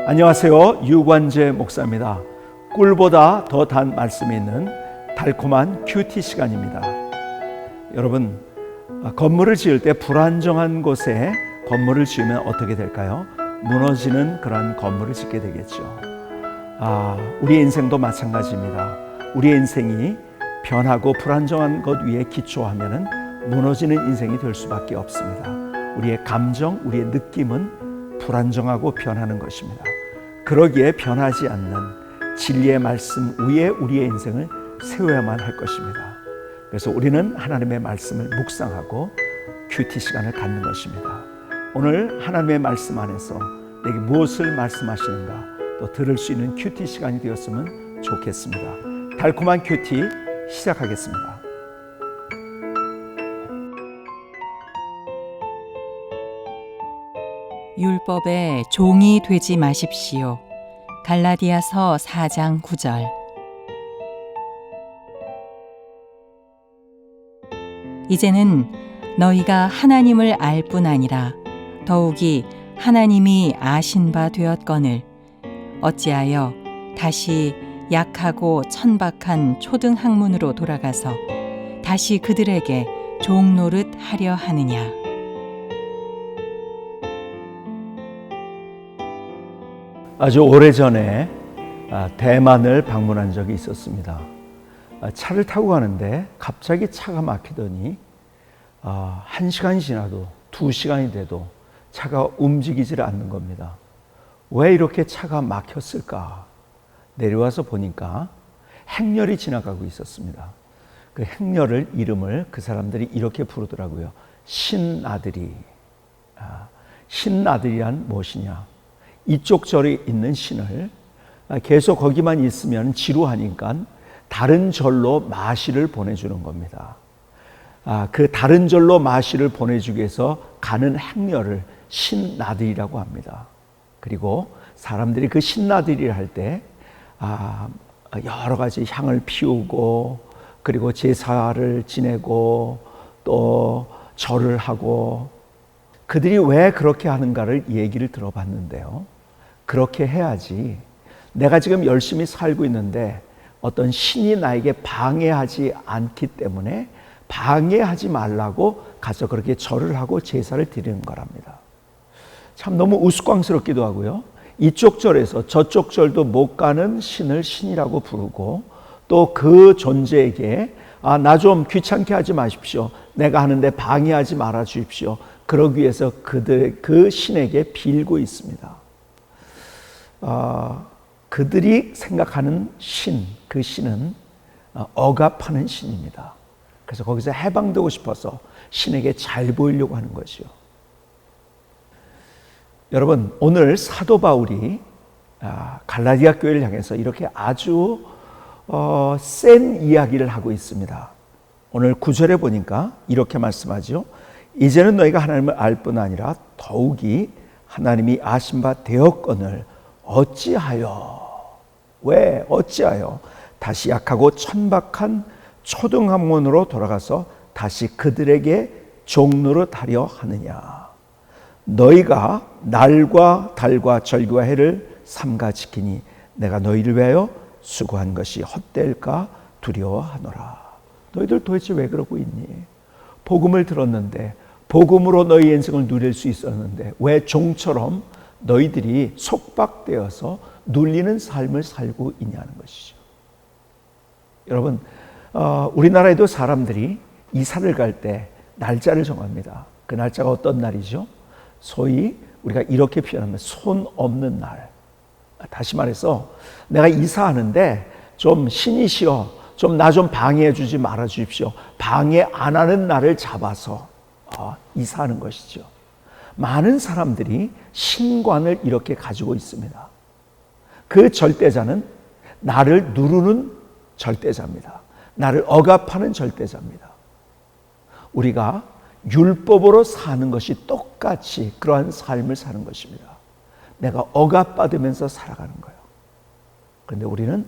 안녕하세요. 유관재 목사입니다. 꿀보다 더 단 말씀이 있는 달콤한 큐티 시간입니다. 여러분, 건물을 지을 때 불안정한 곳에 건물을 지으면 어떻게 될까요? 무너지는 그런 건물을 짓게 되겠죠. 우리의 인생도 마찬가지입니다. 우리의 인생이 변하고 불안정한 것 위에 기초하면 무너지는 인생이 될 수밖에 없습니다. 우리의 감정, 우리의 느낌은 불안정하고 변하는 것입니다. 그러기에 변하지 않는 진리의 말씀 위에 우리의 인생을 세워야만 할 것입니다. 그래서 우리는 하나님의 말씀을 묵상하고 큐티 시간을 갖는 것입니다. 오늘 하나님의 말씀 안에서 내게 무엇을 말씀하시는가 또 들을 수 있는 큐티 시간이 되었으면 좋겠습니다. 달콤한 큐티 시작하겠습니다. 율법의 종이 되지 마십시오. 갈라디아서 4장 9절. 이제는 너희가 하나님을 알 뿐 아니라 더욱이 하나님이 아신 바 되었거늘 어찌하여 다시 약하고 천박한 초등학문으로 돌아가서 다시 그들에게 종노릇 하려 하느냐. 아주 오래전에 대만을 방문한 적이 있었습니다. 차를 타고 가는데 갑자기 차가 막히더니 1시간이 지나도 2시간이 돼도 차가 움직이질 않는 겁니다. 왜 이렇게 차가 막혔을까? 내려와서 보니까 행렬이 지나가고 있었습니다. 그 행렬을 이름을 그 사람들이 이렇게 부르더라고요. 신나들이. 신나들이란 무엇이냐? 이쪽 절에 있는 신을 계속 거기만 있으면 지루하니까 다른 절로 마시를 보내주는 겁니다. 그 다른 절로 마시를 보내주기 위해서 가는 행렬을 신나들이라고 합니다. 그리고 사람들이 그 신나들이를 할 때 여러 가지 향을 피우고 그리고 제사를 지내고 또 절을 하고 그들이 왜 그렇게 하는가를 얘기를 들어봤는데요. 그렇게 해야지 내가 지금 열심히 살고 있는데 어떤 신이 나에게 방해하지 않기 때문에 방해하지 말라고 가서 그렇게 절을 하고 제사를 드리는 거랍니다. 참 너무 우스꽝스럽기도 하고요. 이쪽 절에서 저쪽 절도 못 가는 신을 신이라고 부르고 또 그 존재에게 나 좀 귀찮게 하지 마십시오. 내가 하는데 방해하지 말아 주십시오. 그러기 위해서 그 신에게 빌고 있습니다. 그들이 생각하는 신, 그 신은 억압하는 신입니다. 그래서 거기서 해방되고 싶어서 신에게 잘 보이려고 하는 것이요. 여러분, 오늘 사도 바울이 갈라디아 교회를 향해서 이렇게 아주 센 이야기를 하고 있습니다. 오늘 9절에 보니까 이렇게 말씀하죠. 이제는 너희가 하나님을 알 뿐 아니라 더욱이 하나님이 아신 바 되었거늘 어찌하여 다시 약하고 천박한 초등학문으로 돌아가서 다시 그들에게 종노릇 하려 하느냐. 너희가 날과 달과 절기와 해를 삼가 지키니 내가 너희를 위하여 수고한 것이 헛될까 두려워하노라. 너희들 도대체 왜 그러고 있니? 복음을 들었는데 복음으로 너희 인생을 누릴 수 있었는데 왜 종처럼 너희들이 속박되어서 눌리는 삶을 살고 있냐는 것이죠. 여러분, 우리나라에도 사람들이 이사를 갈 때 날짜를 정합니다. 그 날짜가 어떤 날이죠? 소위 우리가 이렇게 표현하면 손 없는 날. 다시 말해서 내가 이사하는데 좀 신이시여 좀 나 좀 방해해 주지 말아 주십시오. 방해 안 하는 날을 잡아서 이사하는 것이죠. 많은 사람들이 신관을 이렇게 가지고 있습니다. 그 절대자는 나를 누르는 절대자입니다. 나를 억압하는 절대자입니다. 우리가 율법으로 사는 것이 똑같이 그러한 삶을 사는 것입니다. 내가 억압받으면서 살아가는 거예요. 그런데 우리는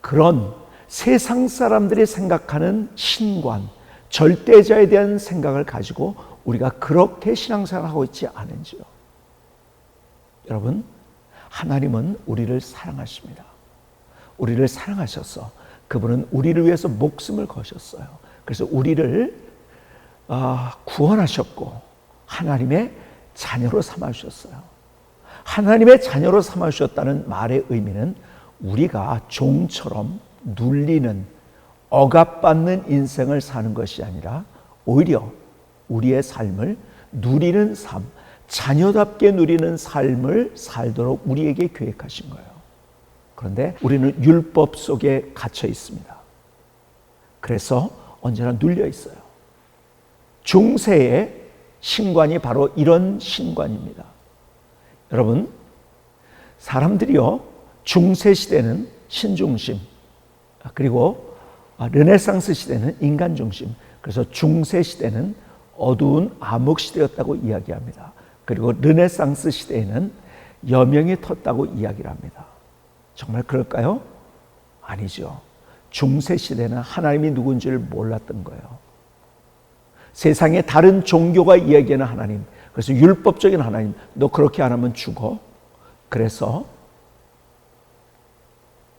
그런 세상 사람들이 생각하는 신관, 절대자에 대한 생각을 가지고 우리가 그렇게 신앙생활을 하고 있지 않은지요. 여러분, 하나님은 우리를 사랑하십니다. 우리를 사랑하셔서 그분은 우리를 위해서 목숨을 거셨어요. 그래서 우리를 구원하셨고 하나님의 자녀로 삼아주셨어요. 하나님의 자녀로 삼아주셨다는 말의 의미는 우리가 종처럼 눌리는, 억압받는 인생을 사는 것이 아니라 오히려 우리의 삶을 누리는 삶, 자녀답게 누리는 삶을 살도록 우리에게 계획하신 거예요. 그런데 우리는 율법 속에 갇혀 있습니다. 그래서 언제나 눌려 있어요. 중세의 신관이 바로 이런 신관입니다. 여러분, 사람들이요, 중세 시대는 신중심, 그리고 르네상스 시대는 인간 중심, 그래서 중세 시대는 어두운 암흑 시대였다고 이야기합니다. 그리고 르네상스 시대에는 여명이 텄다고 이야기를 합니다. 정말 그럴까요? 아니죠. 중세 시대는 하나님이 누군지를 몰랐던 거예요. 세상에 다른 종교가 이야기하는 하나님, 그래서 율법적인 하나님, 너 그렇게 안 하면 죽어. 그래서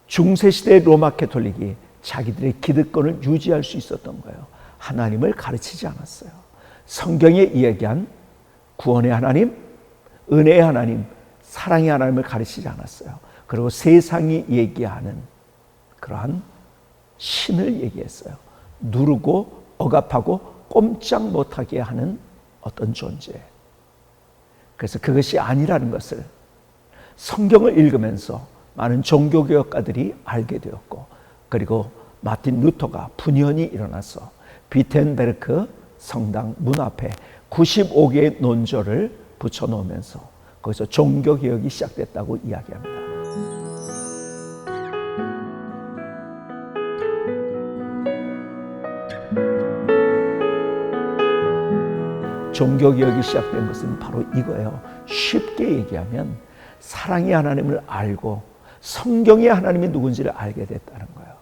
중세 시대의 로마 가톨릭이 자기들의 기득권을 유지할 수 있었던 거예요. 하나님을 가르치지 않았어요. 성경에 이야기한 구원의 하나님, 은혜의 하나님, 사랑의 하나님을 가르치지 않았어요. 그리고 세상이 얘기하는 그러한 신을 얘기했어요. 누르고 억압하고 꼼짝 못하게 하는 어떤 존재. 그래서 그것이 아니라는 것을 성경을 읽으면서 많은 종교개혁가들이 알게 되었고, 그리고 마틴 루터가 분연히 일어나서 비텐베르크 성당 문 앞에 95개의 논조를 붙여놓으면서 거기서 종교개혁이 시작됐다고 이야기합니다. 종교개혁이 시작된 것은 바로 이거예요. 쉽게 얘기하면 사랑의 하나님을 알고 성경의 하나님이 누군지를 알게 됐다는 거예요.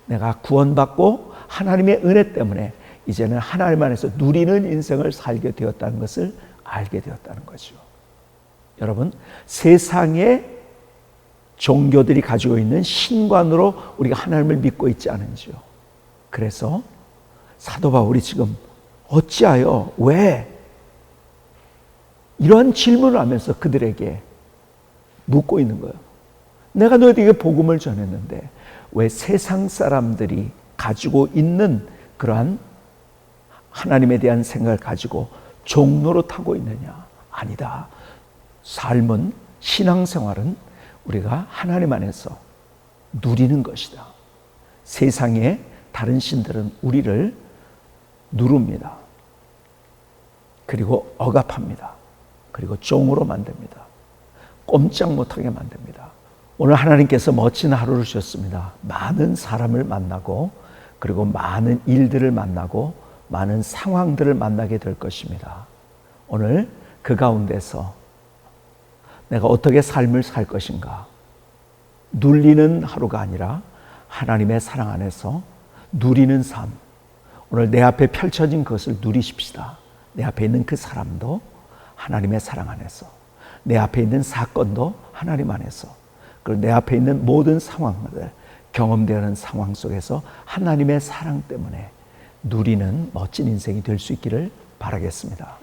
내가 구원받고 하나님의 은혜 때문에 이제는 하나님 안에서 누리는 인생을 살게 되었다는 것을 알게 되었다는 거죠. 여러분, 세상의 종교들이 가지고 있는 신관으로 우리가 하나님을 믿고 있지 않은지요. 그래서 사도 바울이 지금 어찌하여, 왜 이런 질문을 하면서 그들에게 묻고 있는 거예요. 내가 너희에게 복음을 전했는데 왜 세상 사람들이 가지고 있는 그러한 하나님에 대한 생각을 가지고 종로로 타고 있느냐? 아니다. 삶은, 신앙생활은 우리가 하나님 안에서 누리는 것이다. 세상의 다른 신들은 우리를 누릅니다. 그리고 억압합니다. 그리고 종으로 만듭니다. 꼼짝 못하게 만듭니다. 오늘 하나님께서 멋진 하루를 주셨습니다. 많은 사람을 만나고, 그리고 많은 일들을 만나고, 많은 상황들을 만나게 될 것입니다. 오늘 그 가운데서 내가 어떻게 삶을 살 것인가? 눌리는 하루가 아니라 하나님의 사랑 안에서 누리는 삶. 오늘 내 앞에 펼쳐진 것을 누리십시다. 내 앞에 있는 그 사람도 하나님의 사랑 안에서, 내 앞에 있는 사건도 하나님 안에서, 그리고 내 앞에 있는 모든 상황들, 경험되는 상황 속에서 하나님의 사랑 때문에 누리는 멋진 인생이 될 수 있기를 바라겠습니다.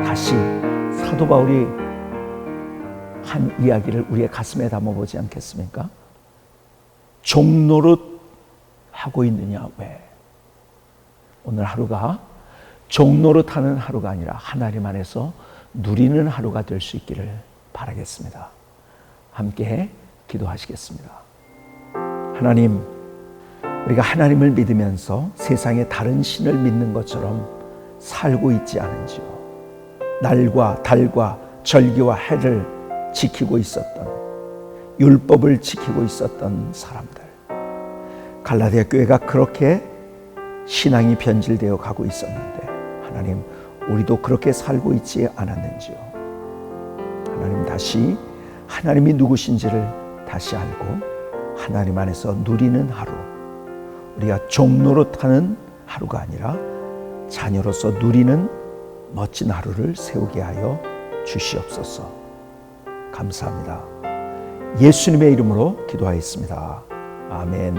다시 사도 바울이 한 이야기를 우리의 가슴에 담아보지 않겠습니까? 종노릇 하고 있느냐? 왜? 오늘 하루가 종노릇 하는 하루가 아니라 하나님 안에서 누리는 하루가 될 수 있기를 바라겠습니다. 함께 기도하시겠습니다. 하나님, 우리가 하나님을 믿으면서 세상의 다른 신을 믿는 것처럼 살고 있지 않은지요. 날과 달과 절기와 해를 지키고 있었던, 율법을 지키고 있었던 사람들. 갈라디아 교회가 그렇게 신앙이 변질되어 가고 있었는데 하나님, 우리도 그렇게 살고 있지 않았는지요? 하나님, 다시 하나님이 누구신지를 다시 알고 하나님 안에서 누리는 하루, 우리가 종로로 타는 하루가 아니라 자녀로서 누리는 멋진 하루를 세우게 하여 주시옵소서. 감사합니다. 예수님의 이름으로 기도하였습니다. 아멘.